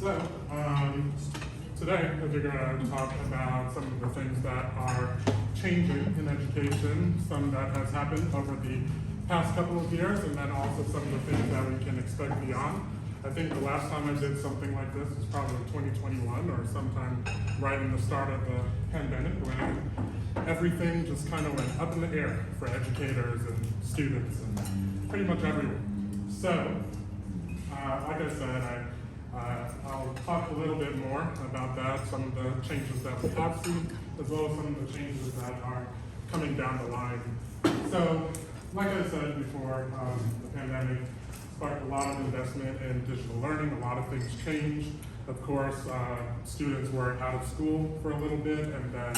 So, today we're going to talk about some of the things that are changing in education, some that has happened over the past couple of years, and then also some of the things that we can expect beyond. I think the last time I did something like this was probably 2021 or sometime right in the start of the pandemic when everything just kind of went up in the air for educators and students and pretty much everyone. So, like I said, I'll talk a little bit more about that, some of the changes that we have seen, as well as some of the changes that are coming down the line. So, like I said before, the pandemic sparked a lot of investment in digital learning. A lot of things changed. Of course, students were out of school for a little bit, and then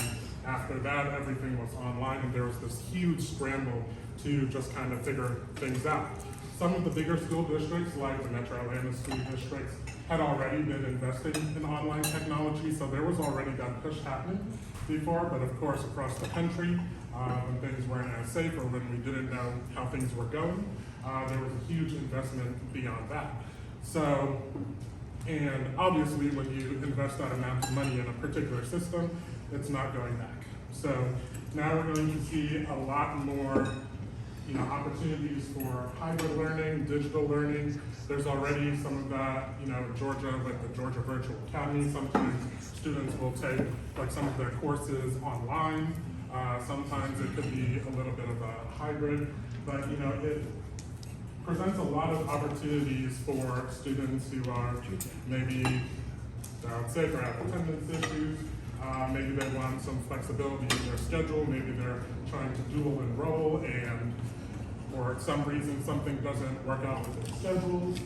after that, everything was online, and there was this huge scramble to just kind of figure things out. Some of the bigger school districts, like the Metro Atlanta school districts, had already been investing in online technology, so there was already that push happening before, but of course across the country, when things weren't as safe or when we didn't know how things were going, there was a huge investment beyond that. So, and obviously when you invest that amount of money in a particular system, it's not going back. So now we're going to see a lot more opportunities for hybrid learning, digital learning. There's already some of that, Georgia, with the Georgia Virtual Academy. Sometimes students will take like some of their courses online. Sometimes it could be a little bit of a hybrid, but it presents a lot of opportunities for students who are maybe sick or have attendance issues. Maybe they want some flexibility in their schedule. Maybe they're trying to dual enroll and for some reason something doesn't work out with their schedules.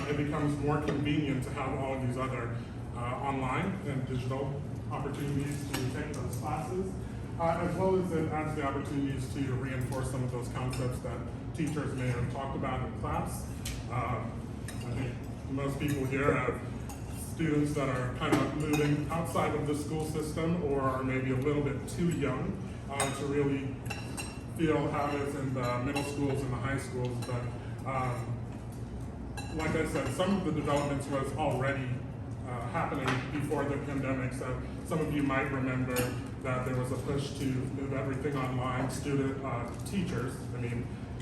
It becomes more convenient to have all of these other online and digital opportunities to take those classes, as well as it adds the opportunities to reinforce some of those concepts that teachers may have talked about in class. I think most people here have students that are kind of moving outside of the school system or are maybe a little bit too young to really feel habits in the middle schools and the high schools. But like I said, some of the developments was already happening before the pandemic. So some of you might remember that there was a push to move everything online. Teachers,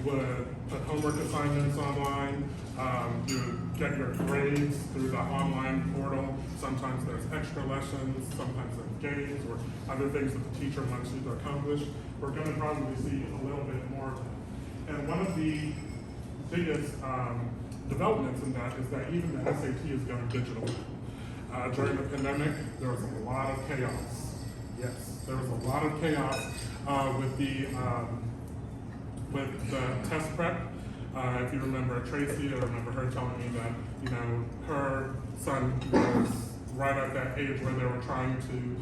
would put homework assignments online. You would get your grades through the online portal. Sometimes there's extra lessons, sometimes there's games or other things that the teacher wants you to accomplish. We're going to probably see a little bit more of that. And one of the biggest developments in that is that even the SAT is going digital. During the pandemic, there was a lot of chaos. Yes, there was a lot of chaos with the test prep. If you remember Tracy, I remember her telling me that, her son was right at that age where they were trying to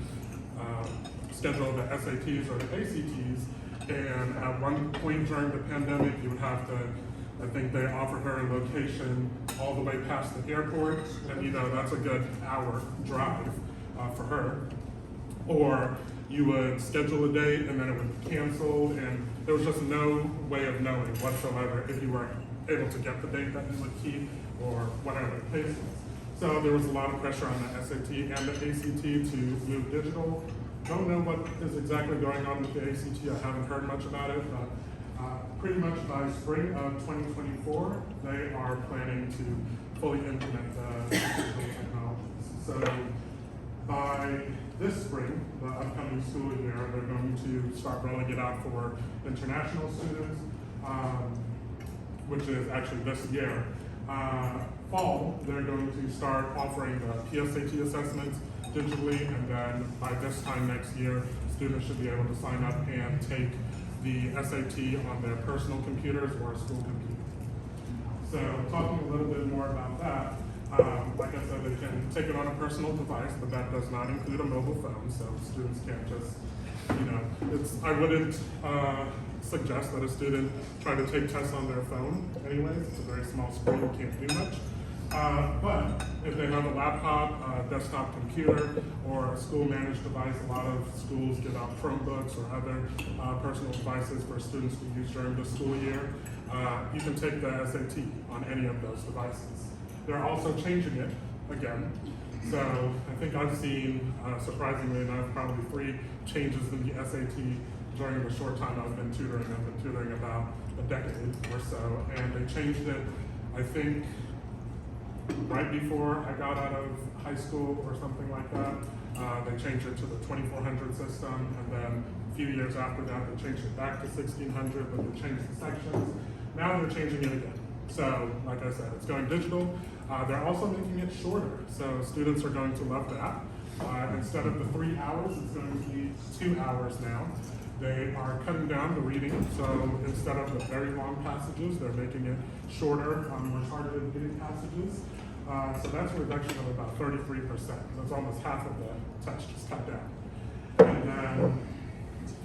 schedule the SATs or the ACTs, and at one point during the pandemic, you would have to, I think they offered her a location all the way past the airport, and that's a good hour drive for her. Or you would schedule a date and then it would be canceled, and there was just no way of knowing whatsoever if you weren't able to get the date that you would keep or whatever the case was. So there was a lot of pressure on the SAT and the ACT to move digital. Don't know what is exactly going on with the ACT. I haven't heard much about it, but pretty much by spring of 2024, they are planning to fully implement the digital technologies. So by this spring, the upcoming school year, they're going to start rolling it out for international students, which is actually this year. Fall, they're going to start offering the PSAT assessments digitally, and then by this time next year, students should be able to sign up and take the SAT on their personal computers or a school computer. So talking a little bit more about that, like I said, they can take it on a personal device, but that does not include a mobile phone, so students can't just, I wouldn't suggest that a student try to take tests on their phone anyways. It's a very small screen, you can't do much. But if they have a laptop, a desktop computer, or a school-managed device, a lot of schools give out Chromebooks or other personal devices for students to use during the school year. You can take the SAT on any of those devices. they're also changing it again. So I think I've seen, surprisingly enough, probably 3 changes in the SAT during the short time I've been tutoring. I've been tutoring about a decade or so, and they changed it, I think, right before I got out of high school or something like that. They changed it to the 2400 system, and then a few years after that, they changed it back to 1600, but they changed the sections. Now they're changing it again. So, like I said, it's going digital. They're also making it shorter, so students are going to love that. Instead of the 3 hours, it's going to be 2 hours now. They are cutting down the reading, so instead of the very long passages, they're making it shorter, more targeted reading passages. So that's a reduction of about 33%. That's almost half of the text just cut down. And then,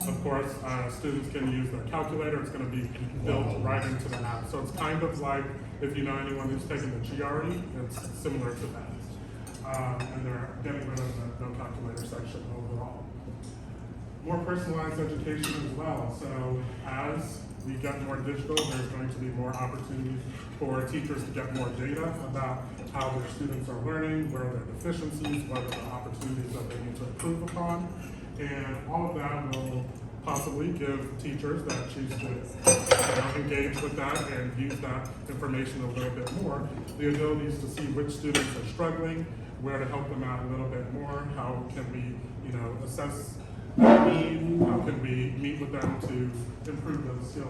of course, students can use their calculator. It's going to be built right into the app. So it's kind of like, if you know anyone who's taken the GRE, it's similar to that. And they're getting rid of the no calculator section overall. More personalized education as well. So as we get more digital, there's going to be more opportunities for teachers to get more data about how their students are learning, where are their deficiencies, what are the opportunities that they need to improve upon. And all of that will possibly give teachers that choose to engage with that and use that information a little bit more, the abilities to see which students are struggling, where to help them out a little bit more, how can we assess their need, how can we meet with them to improve those skills.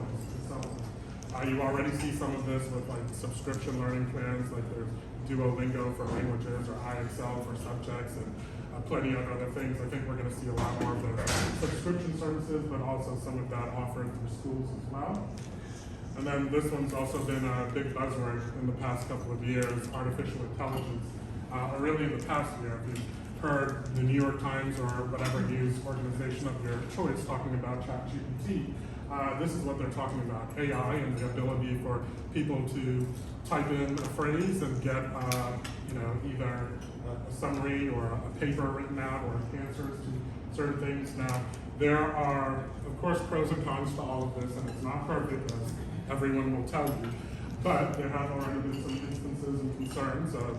So you already see some of this with like subscription learning plans, like there's Duolingo for languages or IXL for subjects, and plenty of other things. I think we're going to see a lot more of those subscription services, but also some of that offered through schools as well. And then this one's also been a big buzzword in the past couple of years, artificial intelligence. Or really in the past year, if you've heard the New York Times or whatever news organization of your choice talking about ChatGPT, this is what they're talking about, AI and the ability for people to type in a phrase and get either a summary or a paper written out or answers to certain things. Now, there are, of course, pros and cons to all of this, and it's not perfect, as everyone will tell you, but there have already been some instances and concerns of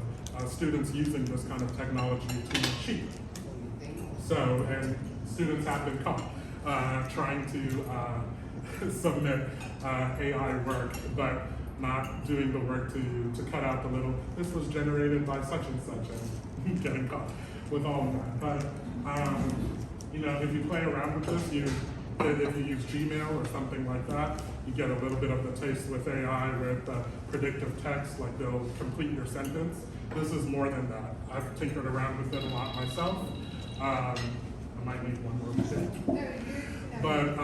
students using this kind of technology to cheat. So, and students have been caught trying to submit AI work, but not doing the work to cut out the little, this was generated by such and such, and getting caught with all of that. But, if you play around with this, if you use Gmail or something like that, you get a little bit of the taste with AI with predictive text, like they'll complete your sentence. This is more than that. I've tinkered around with it a lot myself. I might need one more mistake. But,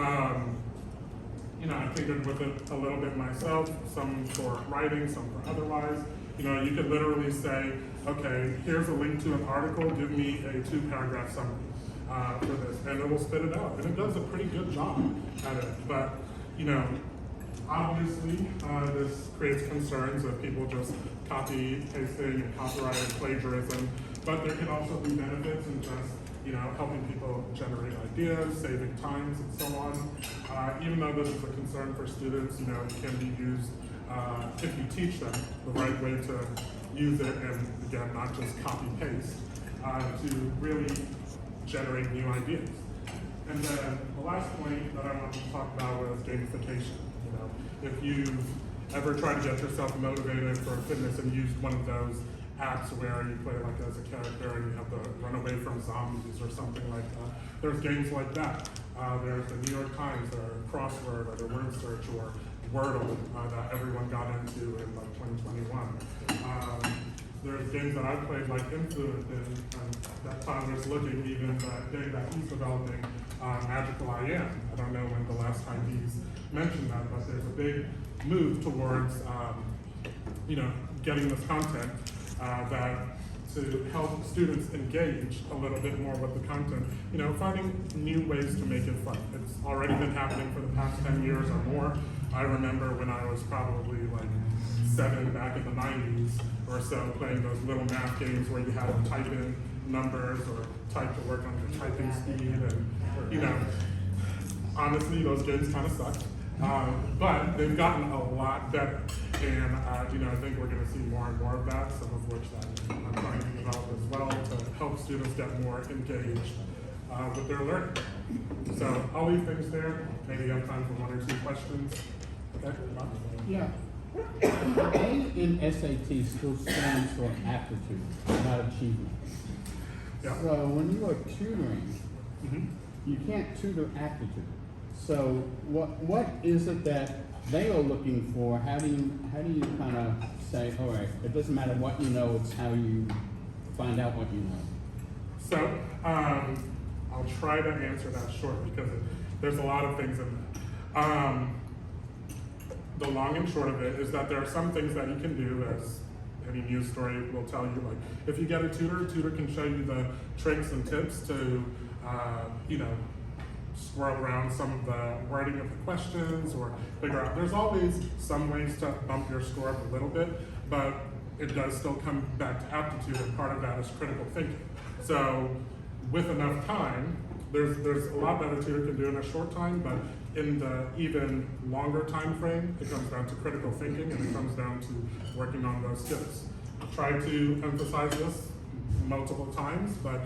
I tinkered with it a little bit myself, some for writing, some for otherwise. You could literally say, okay, here's a link to an article, give me a 2-paragraph summary for this, and it will spit it out. And it does a pretty good job at it. But, obviously, this creates concerns of people just copy, pasting, and copyrighted plagiarism. But there can also be benefits in just helping people generate ideas, saving times, and so on. Even though this is a concern for students, it can be used if you teach them the right way to use it, and again, not just copy-paste, to really generate new ideas. And then the last point that I wanted to talk about was gamification. If you've ever tried to get yourself motivated for fitness and used one of those apps where you play like as a character and you have to run away from zombies or something like that. There's games like that. There's the New York Times, or Crossword, or the Word Search, or Wordle that everyone got into in like 2021. There's games that I played like Influence, and that Tyler's looking even that day that he's developing Magical I Am. I don't know when the last time he's mentioned that, but there's a big move towards getting this content that to help students engage a little bit more with the content, finding new ways to make it fun. It's already been happening for the past 10 years or more. I remember when I was probably like 7 back in the 90s or so, playing those little math games where you had to type in numbers or type to work on your typing speed, and honestly, those games kind of sucked. But they've gotten a lot better, and I think we're going to see more and more of that. Some of which that I'm trying to develop as well to help students get more engaged with their learning. So I'll leave things there. Maybe have time for one or two questions. Okay. Yeah. A in SAT still stands for aptitude, not achievement. Yeah. So when you are tutoring, you can't tutor aptitude. So what is it that they are looking for? How do you kind of say, all right, it doesn't matter what you know, it's how you find out what you know? So I'll try to answer that short because there's a lot of things in there. The long and short of it is that there are some things that you can do, as any news story will tell you. Like if you get a tutor can show you the tricks and tips to, swirl around some of the wording of the questions or figure out. There's always some ways to bump your score up a little bit, but it does still come back to aptitude, and part of that is critical thinking. So with enough time, there's a lot that a tutor can do in a short time, but in the even longer time frame, it comes down to critical thinking, and it comes down to working on those skills. I've tried to emphasize this multiple times, but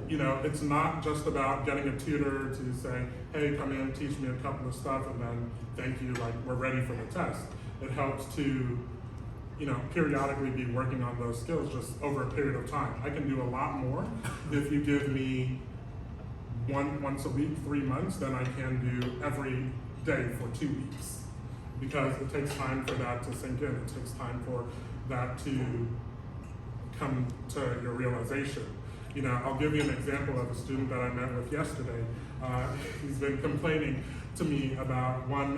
it's not just about getting a tutor to say, hey, come in, teach me a couple of stuff, and then thank you, like we're ready for the test. It helps to periodically be working on those skills just over a period of time. I can do a lot more if you give me once a week, 3 months, than I can do every day for 2 weeks. Because it takes time for that to sink in. It takes time for that to come to your realization. I'll give you an example of a student that I met with yesterday. He's been complaining to me about one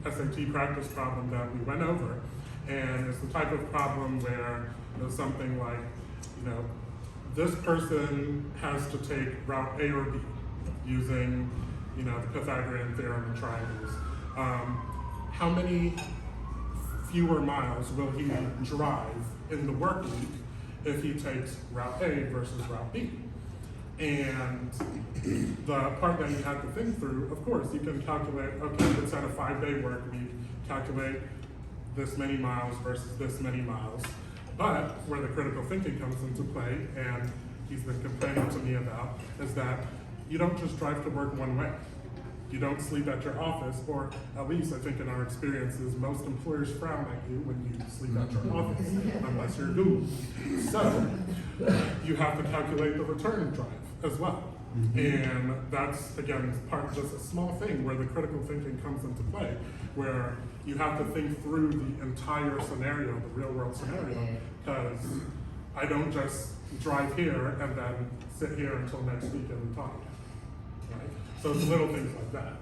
SAT practice problem that we went over, and it's the type of problem where there's something like, this person has to take route A or B using, the Pythagorean theorem and triangles. How many fewer miles will he drive in the work week if he takes route A versus route B? And the part that you had to think through, of course, you can calculate, okay, it's at a 5-day work week, calculate this many miles versus this many miles. But where the critical thinking comes into play, and he's been complaining to me about, is that you don't just drive to work one way. You don't sleep at your office, or at least I think in our experiences, most employers frown at you when you sleep at your office, unless you're Google. So you have to calculate the return drive as well. And that's, again, just a small thing where the critical thinking comes into play, where you have to think through the entire scenario, the real world scenario, because I don't just drive here and then sit here until next week and talk. Right? So it's little things like that.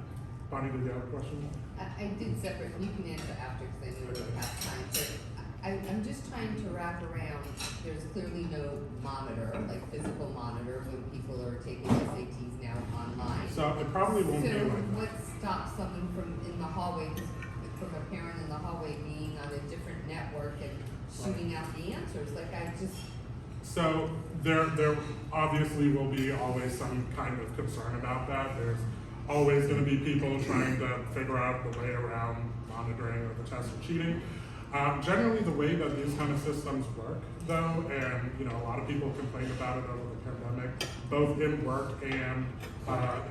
Bonnie, did you have a question? I did separate, you can answer after because I know we don't have time. So I'm just trying to wrap around, there's clearly no monitor, like physical monitor, when people are taking SATs now online. So it probably won't be So like that. what stops someone from, in the hallway, from a parent in the hallway being on a different network and shooting out the answers? Like So there obviously will be always some kind of concern about that. There's always going to be people trying to figure out the way around monitoring or the test or cheating. Generally, the way that these kind of systems work, though, and a lot of people complain about it over the pandemic, both in work and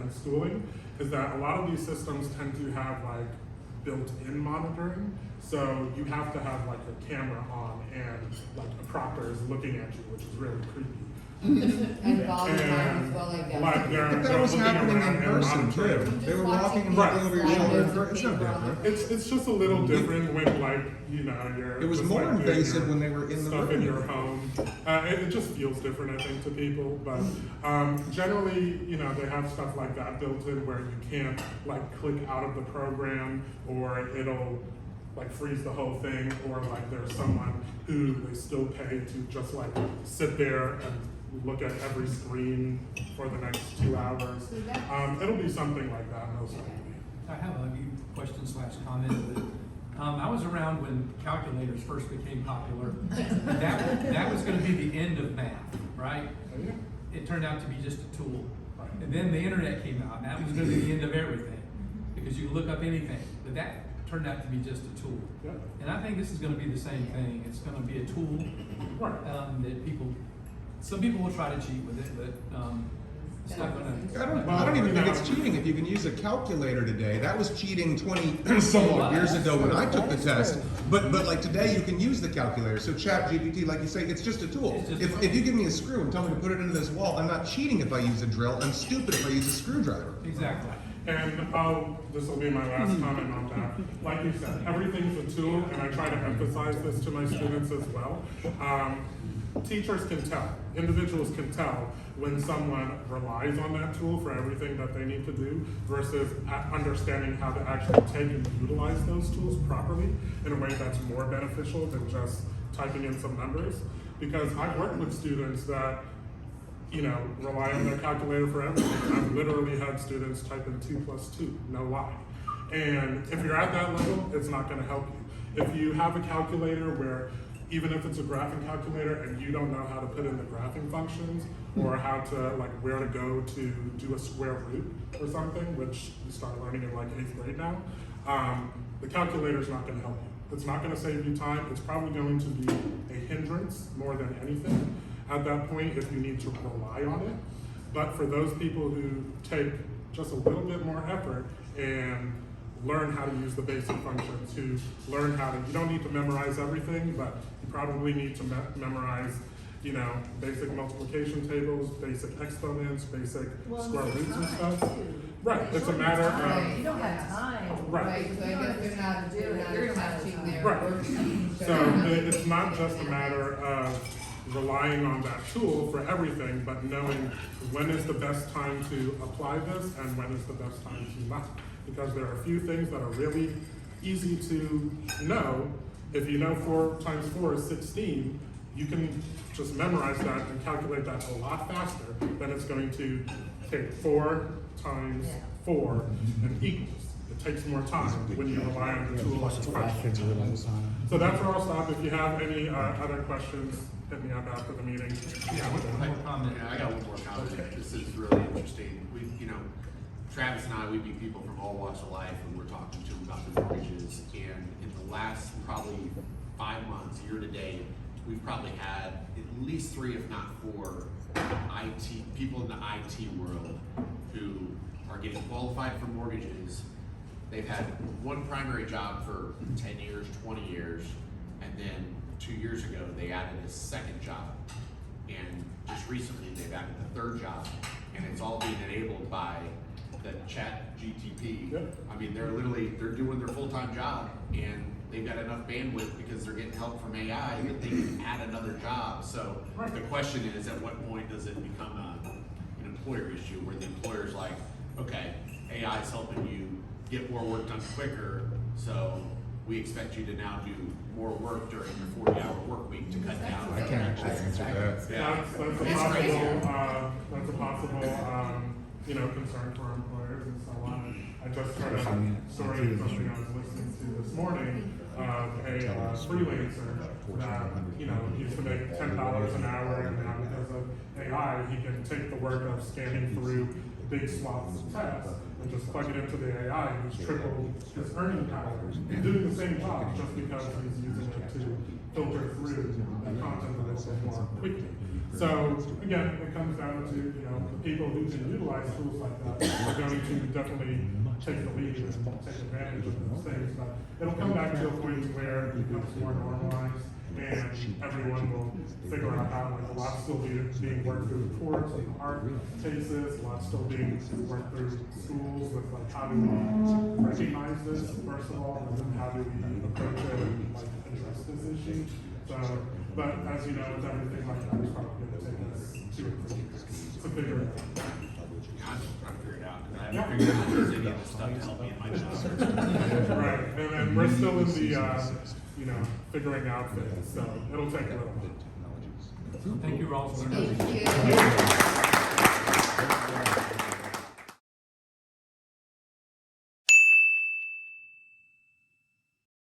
in schooling, is that a lot of these systems tend to have like built-in monitoring. So you have to have like a camera on and like a proctor is looking at you, which is really creepy. and volume time as well, I guess. Like But that was happening in person too. They were walking and looking over your shoulder. It's no different. It's just a little different when like you're. It was just, more like, doing invasive your when they were in the stuff room. in your home. It just feels different, I think, to people. But generally, they have stuff like that built in where you can't like click out of the program, or it'll like freeze the whole thing, or like there's someone who they still pay to just like sit there and look at every screen for the next 2 hours. It'll be something like that most likely. I have a question / comment. But, I was around when calculators first became popular. And that was going to be the end of math, right? Oh, yeah. It turned out to be just a tool. Right. And then the internet came out, and that was going to be the end of everything. because you can look up anything, but that turned out to be just a tool. Yeah. And I think this is gonna be the same thing. It's gonna be a tool, Right. that some people will try to cheat with it, but, it's not gonna. I don't even think it's cheating if you can use a calculator today. That was cheating 20 some odd years ago when I took the test. But like today you can use the calculator. So ChatGPT, like you say, it's just a tool. It's just If you give me a screw and tell me to put it into this wall, I'm not cheating if I use a drill. I'm stupid if I use a screwdriver. Exactly. And this will be my last comment on that. Like you said, everything's a tool, and I try to emphasize this to my students as well. Teachers can tell, individuals can tell when someone relies on that tool for everything that they need to do versus understanding how to actually take and utilize those tools properly in a way that's more beneficial than just typing in some numbers. Because I've worked with students that rely on their calculator for everything. I've literally had students type in 2 + 2, no lie. And if you're at that level, it's not gonna help you. If you have a calculator where, even if it's a graphing calculator and you don't know how to put in the graphing functions or how to, where to go to do a square root or something, which you start learning in 8th grade now, the calculator's not gonna help you. It's not gonna save you time. It's probably going to be a hindrance more than anything at that point if you need to rely on it. But for those people who take just a little bit more effort and learn how to use the basic functions, who learn how to, you don't need to memorize everything, but you probably need to memorize, basic multiplication tables, basic exponents, basic square roots and stuff. Right, it's a matter of, You don't have time. right. So I guess they're not touching their Right. worksheet. So it's not just a matter of relying on that tool for everything, but knowing when is the best time to apply this and when is the best time to not. Because there are a few things that are really easy to know. If you know 4 × 4 is 16, you can just memorize that and calculate that a lot faster than it's going to take 4 × 4 and equals. It takes more time when you rely on the tool like a spreadsheet. So that's where I'll stop. If you have any other questions, hit me up after the meeting. Yeah, one more comment. Yeah, I got one more comment. This is really interesting. Travis and I, we meet people from all walks of life, and we're talking to them about their mortgages. And in the last probably 5 months, year to date, we've probably had at least 3, if not 4, people in the IT world who are getting qualified for mortgages. They've had one primary job for 10 years, 20 years, and then 2 years ago, they added a second job. And just recently, they've added a third job. And it's all being enabled by the ChatGPT. Yep. I mean, they're doing their full-time job, and they've got enough bandwidth because they're getting help from AI that they can add another job. So Right. the question is, at what point does it become an employer issue where the employer's like, okay, AI is helping you get more work done quicker, so we expect you to now do more work during your 40-hour work week to cut down. I can actually answer that. That's a possible concern for employers and so on. I just heard a story of something I was listening to this morning of a freelancer that used to make $10 an hour, and now because of AI, he can take the work of scanning through big swaths of text and just plug it into the AI, and he's tripled his earning power. He's doing the same job just because he's using it to filter through the content a little bit more quickly. So again, it comes down to the people who can utilize tools like that are going to definitely take the lead and take advantage of those things. But it'll come back to a point where it becomes more normalized, and everyone will figure out how. A lot still being worked through the courts and art cases. A lot still being worked through schools with how do we recognize this first of all, and then how do we approach it and address this issue. So, but as you know, with everything like that, it's probably going to take us 2 or 3 years to figure it out. I'm just trying to figure it out, because I haven't figured out if there's any of this stuff to help me in my job. Right, and then we're still in the, figuring out things, so it'll take a little bit. Thank you, Ralston. Thank you.